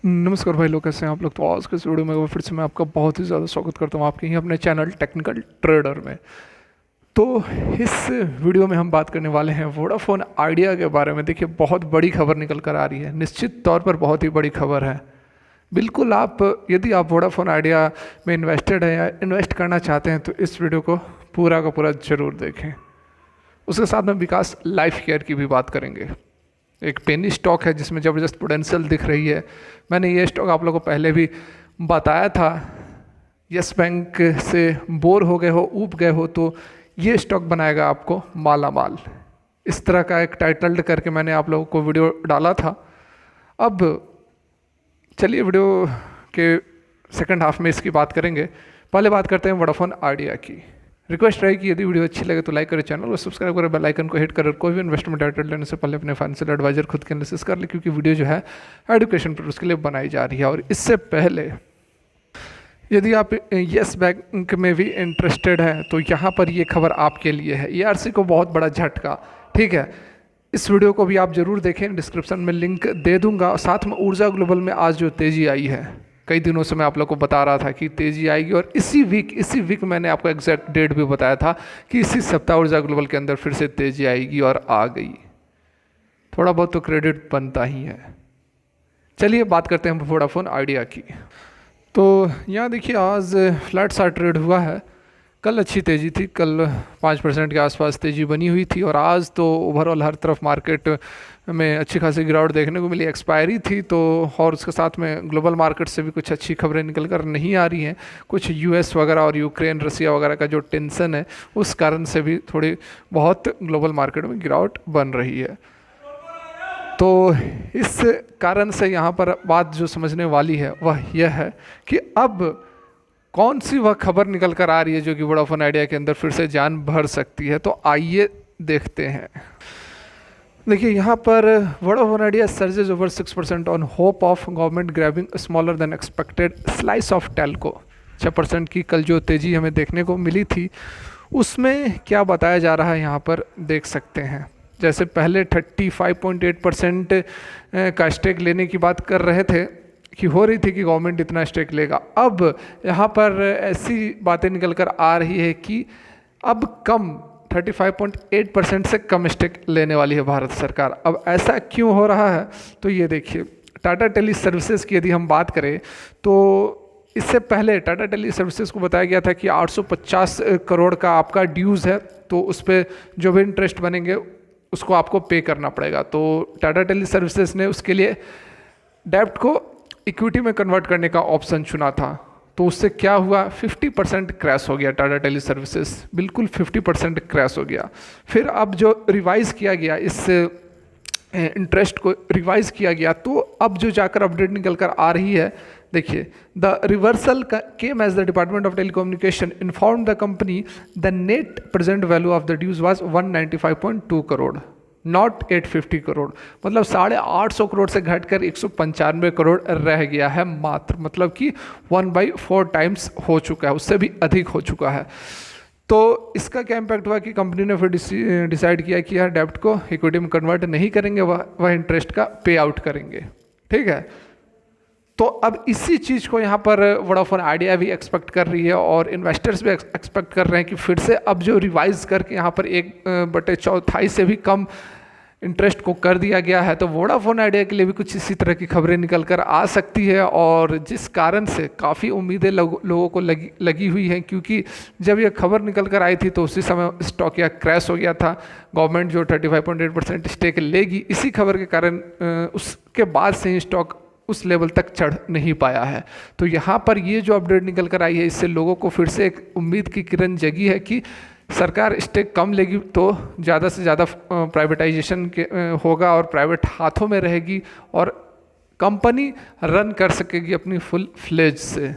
नमस्कार भाई लोग, कैसे हैं आप लोग। तो आज के इस वीडियो में फिर से मैं आपका बहुत ही ज़्यादा स्वागत करता हूँ आपके ही अपने चैनल टेक्निकल ट्रेडर में। तो इस वीडियो में हम बात करने वाले हैं वोडाफोन आइडिया के बारे में। देखिए, बहुत बड़ी खबर निकल कर आ रही है, निश्चित तौर पर बहुत ही बड़ी खबर है। बिल्कुल, आप यदि आप वोडाफोन आइडिया में इन्वेस्टेड हैं या इन्वेस्ट करना चाहते हैं तो इस वीडियो को पूरा का पूरा ज़रूर देखें। उसके साथ में विकास लाइफ केयर की भी बात करेंगे। एक पेनी स्टॉक है जिसमें ज़बरदस्त पोटेंशियल दिख रही है। मैंने ये स्टॉक आप लोगों को पहले भी बताया था। यस बैंक से बोर हो गए हो, ऊब गए हो, तो ये स्टॉक बनाएगा आपको माला माल। इस तरह का एक टाइटल करके मैंने आप लोगों को वीडियो डाला था। अब चलिए वीडियो के सेकंड हाफ में इसकी बात करेंगे। पहले बात करते हैं वोडाफोन आइडिया की। रिक्वेस्ट रहेगी, यदि वीडियो अच्छी लगे तो लाइक करें, चैनल को सब्सक्राइब करें, बेल आइकन को हिट करें। कोई भी इन्वेस्टमेंट टाइटल लेने से पहले अपने फाइनेंशियल एडवाइजर खुद के एनालिसिस कर ले, क्योंकि वीडियो जो है एजुकेशन पर उसके लिए बनाई जा रही है। और इससे पहले यदि आप यस बैंक में भी इंटरेस्टेड हैं तो यहाँ पर ये खबर आपके लिए है। ईआरसी को बहुत बड़ा झटका, ठीक है। इस वीडियो को भी आप जरूर देखें, डिस्क्रिप्शन में लिंक दे दूंगा। साथ में ऊर्जा ग्लोबल में आज जो तेज़ी आई है, कई दिनों से मैं आप लोग को बता रहा था कि तेज़ी आएगी, और इसी वीक मैंने आपको एग्जैक्ट डेट भी बताया था कि इसी सप्ताह ऊर्जा ग्लोबल के अंदर फिर से तेज़ी आएगी, और आ गई। थोड़ा बहुत तो क्रेडिट बनता ही है। चलिए बात करते हैं वोडाफोन आइडिया की। तो यहाँ देखिए, आज फ्लैट सा ट्रेड हुआ है। कल अच्छी तेज़ी थी, कल 5% के आसपास तेज़ी बनी हुई थी, और आज तो ओवरऑल हर तरफ मार्केट में अच्छी खासी गिरावट देखने को मिली। एक्सपायरी थी तो, और उसके साथ में ग्लोबल मार्केट से भी कुछ अच्छी खबरें निकल कर नहीं आ रही हैं। कुछ यूएस वगैरह और यूक्रेन रसिया वगैरह का जो टेंशन है, उस कारण से भी थोड़ी बहुत ग्लोबल मार्केट में गिरावट बन रही है। तो इस कारण से यहाँ पर बात जो समझने वाली है वह यह है कि अब कौन सी वह खबर निकल कर आ रही है जो कि वोडाफोन आइडिया के अंदर फिर से जान भर सकती है। तो आइए देखते हैं। देखिए, यहाँ पर Vodafone idea surges over 6% on hope of government grabbing smaller than expected slice of Telco. 6% की कल जो तेज़ी हमें देखने को मिली थी, उसमें क्या बताया जा रहा है यहाँ पर देख सकते हैं। जैसे पहले 35.8% का स्टेक लेने की बात कर रहे थे कि हो रही थी कि गवर्नमेंट इतना स्टेक लेगा, अब यहाँ पर ऐसी बातें निकल कर आ रही है कि अब कम 35.8% से कम स्टेक लेने वाली है भारत सरकार। अब ऐसा क्यों हो रहा है, तो ये देखिए, टाटा टेली सर्विसेज की यदि हम बात करें तो इससे पहले टाटा टेली सर्विसेज को बताया गया था कि 850 करोड़ का आपका ड्यूज़ है, तो उस पर जो भी इंटरेस्ट बनेंगे उसको आपको पे करना पड़ेगा। तो टाटा टेली सर्विसेज ने उसके लिए डेब्ट को इक्विटी में कन्वर्ट करने का ऑप्शन चुना था। तो उससे क्या हुआ, 50% क्रैश हो गया टाटा टेली सर्विसेज, बिल्कुल 50% क्रैश हो गया। फिर अब जो रिवाइज किया गया, इस इंटरेस्ट को रिवाइज किया गया, तो अब जो जाकर अपडेट निकल कर आ रही है, देखिए, the reversal came as the department of telecommunication inform the company the net present value of the dues was 195.2 crore, not 850 crore. मतलब 850 करोड़ से घटकर 195 करोड़ रह गया है मात्र। मतलब कि 1/4 टाइम्स हो चुका है, उससे भी अधिक हो चुका है। तो इसका क्या इम्पैक्ट हुआ कि कंपनी ने फिर डिसाइड किया कि यार डेब्ट को इक्विटी में कन्वर्ट नहीं करेंगे, वह इंटरेस्ट का पे आउट करेंगे, ठीक है। तो अब इसी चीज़ को यहाँ पर वोडाफोन आइडिया भी एक्सपेक्ट कर रही है, और इन्वेस्टर्स भी एक्सपेक्ट कर रहे हैं कि फिर से अब जो रिवाइज करके यहाँ पर 1/4 से भी कम इंटरेस्ट को कर दिया गया है, तो वोडाफोन आइडिया के लिए भी कुछ इसी तरह की खबरें निकल कर आ सकती है। और जिस कारण से काफ़ी उम्मीदें लोगों को लगी हुई हैं, क्योंकि जब यह खबर निकल कर आई थी तो उसी समय स्टॉक या क्रैश हो गया था। गवर्नमेंट जो 35.8% स्टेक लेगी, इसी खबर के कारण उसके बाद से ही स्टॉक उस लेवल तक चढ़ नहीं पाया है। तो यहाँ पर ये जो अपडेट निकल कर आई है, इससे लोगों को फिर से एक उम्मीद की किरण जगी है कि सरकार स्टेक कम लेगी तो ज़्यादा से ज़्यादा प्राइवेटाइजेशन के होगा और प्राइवेट हाथों में रहेगी, और कंपनी रन कर सकेगी अपनी फुल फ्लेज से।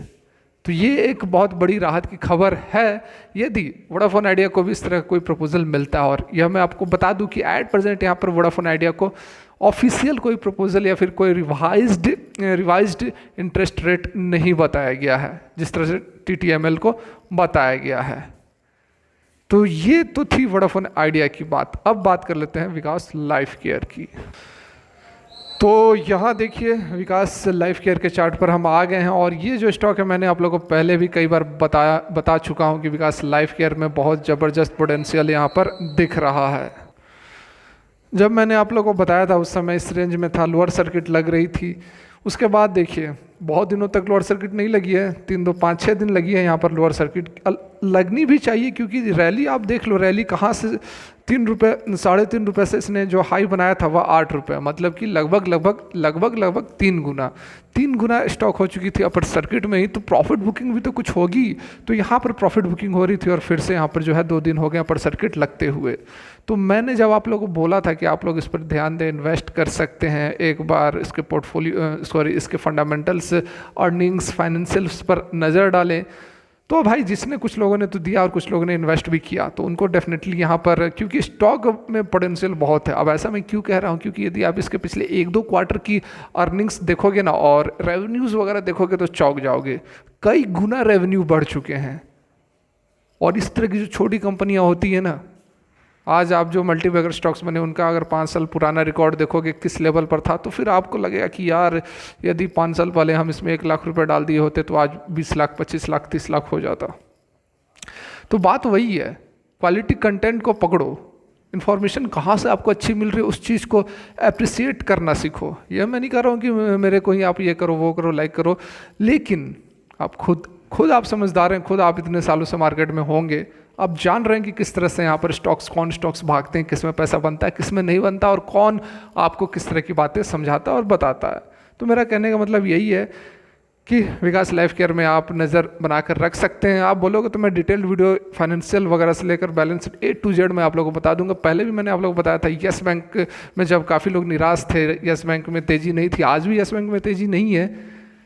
तो ये एक बहुत बड़ी राहत की खबर है यदि वोडाफोन आइडिया को भी इस तरह का कोई प्रपोजल मिलता है। और यह मैं आपको बता दूं कि एट प्रेजेंट यहाँ पर वोडाफोन आइडिया को ऑफिशियल कोई प्रपोजल या फिर कोई रिवाइज्ड इंटरेस्ट रेट नहीं बताया गया है, जिस तरह से टीटीएमएल को बताया गया है। तो ये तो थी वोडाफोन आइडिया की बात। अब बात कर लेते हैं विकास लाइफ केयर की। तो यहाँ देखिए विकास लाइफ केयर के चार्ट पर हम आ गए हैं और ये जो स्टॉक है मैंने आप लोगों को पहले भी कई बार बता चुका हूँ कि विकास लाइफ केयर में बहुत ज़बरदस्त पोटेंशियल यहाँ पर दिख रहा है। जब मैंने आप लोगों को बताया था उस समय इस रेंज में था, लोअर सर्किट लग रही थी। उसके बाद देखिए बहुत दिनों तक लोअर सर्किट नहीं लगी है, 3 2 5 6 दिन लगी है यहाँ पर लोअर सर्किट। लगनी भी चाहिए क्योंकि रैली आप देख लो, रैली कहाँ से 3 रुपये 3.5 रुपये से इसने जो हाई बनाया था वह 8 रुपये, मतलब कि लगभग 3 गुना स्टॉक हो चुकी थी अपर सर्किट में ही। तो प्रॉफिट बुकिंग भी तो कुछ होगी, तो यहाँ पर प्रॉफिट बुकिंग हो रही थी और फिर से यहाँ पर जो है 2 दिन हो गए अपर सर्किट लगते हुए। तो मैंने जब आप लोगों को बोला था कि आप लोग इस पर ध्यान दें, इन्वेस्ट कर सकते हैं एक बार, इसके पोर्टफोलियो इसके फंडामेंटल्स, अर्निंग्स, फाइनेंशियल्स पर नज़र डालें, तो भाई जिसने कुछ लोगों ने तो दिया और कुछ लोगों ने इन्वेस्ट भी किया, तो उनको डेफिनेटली यहाँ पर, क्योंकि स्टॉक में पोटेंशियल बहुत है। अब ऐसा मैं क्यों कह रहा हूँ, क्योंकि यदि आप इसके पिछले 1 2 क्वार्टर की अर्निंग्स देखोगे ना और रेवेन्यूज़ वगैरह देखोगे तो चौंक जाओगे। कई गुना रेवेन्यू बढ़ चुके हैं। और इस तरह की जो छोटी कंपनियाँ होती है ना, आज आप जो मल्टीबैगर स्टॉक्स बने उनका अगर 5 साल पुराना रिकॉर्ड देखोगे किस लेवल पर था, तो फिर आपको लगेगा कि यार यदि 5 साल पहले हम इसमें 1 लाख रुपए डाल दिए होते तो आज 20 लाख 25 लाख 30 लाख हो जाता। तो बात वही है, क्वालिटी कंटेंट को पकड़ो, इन्फॉर्मेशन कहाँ से आपको अच्छी मिल रही है उस चीज़ को अप्रिसिएट करना सीखो। यह मैं नहीं कह रहा हूँ कि मेरे को ही आप ये करो वो करो लाइक करो, लेकिन आप खुद आप समझदार हैं, खुद आप इतने सालों से मार्केट में होंगे, आप जान रहे हैं कि किस तरह से यहाँ पर कौन स्टॉक्स भागते हैं, किस में पैसा बनता है किस में नहीं बनता, और कौन आपको किस तरह की बातें समझाता है और बताता है। तो मेरा कहने का मतलब यही है कि विकास लाइफ केयर में आप नज़र बनाकर रख सकते हैं। आप बोलोगे तो मैं डिटेल्ड वीडियो फाइनेंशियल वगैरह से लेकर बैलेंस A to Z मैं आप लोगों को बता दूंगा। पहले भी मैंने आप लोगों को बताया था येस बैंक में जब काफ़ी लोग निराश थे, येस बैंक में तेज़ी नहीं थी, आज भी येस बैंक में तेज़ी नहीं है,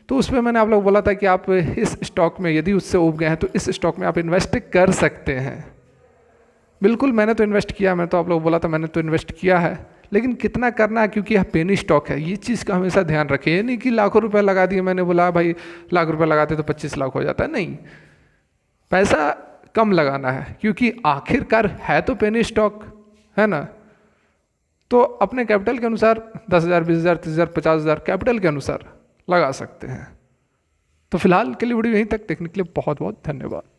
तो उसमें मैंने आप लोग बोला था कि आप इस स्टॉक में यदि उससे उब गए हैं तो इस स्टॉक में आप इन्वेस्ट कर सकते हैं। बिल्कुल मैंने तो इन्वेस्ट किया, मैं तो आप लोग बोला था मैंने तो इन्वेस्ट किया है, लेकिन कितना करना है, क्योंकि यह पेनी स्टॉक है। ये चीज़ का हमेशा ध्यान रखें। ये नहीं कि लाखों रुपए लगा दिए, मैंने बोला भाई लाख रुपए लगाते तो 25 लाख हो जाता है, नहीं, पैसा कम लगाना है, क्योंकि आखिरकार है तो पेनी स्टॉक, है ना। तो अपने कैपिटल के अनुसार 10,000 20,000 30,000 50,000 कैपिटल के अनुसार लगा सकते हैं। तो फिलहाल के लिए वीडियो यहीं तक। देखने के लिए बहुत बहुत धन्यवाद।